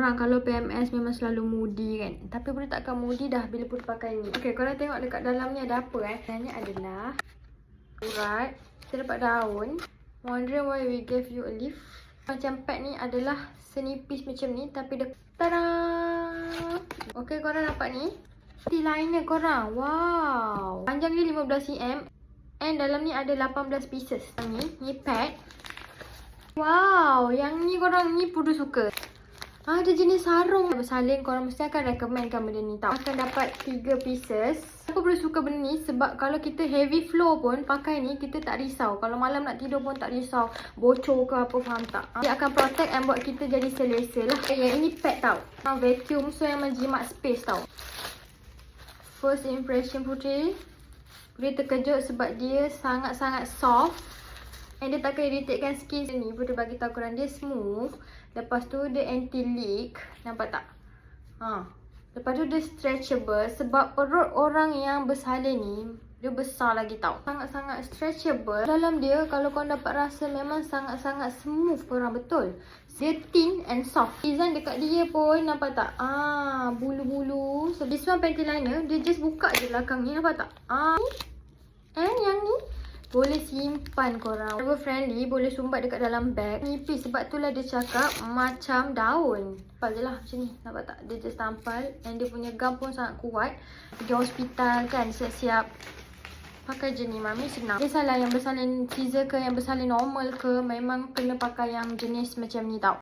orang kalau PMS memang selalu moody kan. Tapi boleh takkan moody dah bila pun pakai ni. Okay, korang tengok dekat dalam ni ada apa Sebenarnya adalah urat. Kita dapat daun. Wondering why we gave you a leaf. Macam pad ni adalah senipis macam ni. Tapi dia tada! Okay, korang dapat ni. Liner korang. Wow. Panjang dia 15cm. And dalam ni ada 18 pieces. Ni pad. Wow. Yang ni korang ni pun suka. Ada jenis sarung bersalin. Korang mesti akan recommendkan benda ni tau. Akan dapat 3 pieces. Aku boleh suka benda ni sebab kalau kita heavy flow pun pakai ni kita tak risau. Kalau malam nak tidur pun tak risau bocor ke apa, faham tak? Dia akan protect and buat kita jadi selesa lah. Yang ini pad tau. Vacuum, so yang menjimat space tau. First impression Putri terkejut sebab dia sangat-sangat soft. And dia takkan irritatekan skin ni. Putri bagi tahu korang dia smooth. Lepas tu dia anti-leak. Nampak tak? Lepas tu dia stretchable. Sebab perut orang yang bersalin ni dia besar lagi tau. Sangat-sangat stretchable. Dalam dia kalau korang dapat rasa memang sangat-sangat smooth korang, betul. Dia thin and soft. Design dekat dia pun nampak tak? Bulu-bulu. So this one panty liner. Dia just buka je belakang ni, nampak tak? And yang ni boleh simpan korang. Travel friendly, boleh sumbat dekat dalam bag. Nipis, sebab itulah dia cakap macam daun. Tampal je lah macam ni, nampak tak? Dia just tampal. And dia punya gam pun sangat kuat. Pergi hospital kan, siap-siap pakai je ni, mami senang. Dia salah yang bersalin scissor ke yang bersalin normal ke, memang kena pakai yang jenis macam ni tau.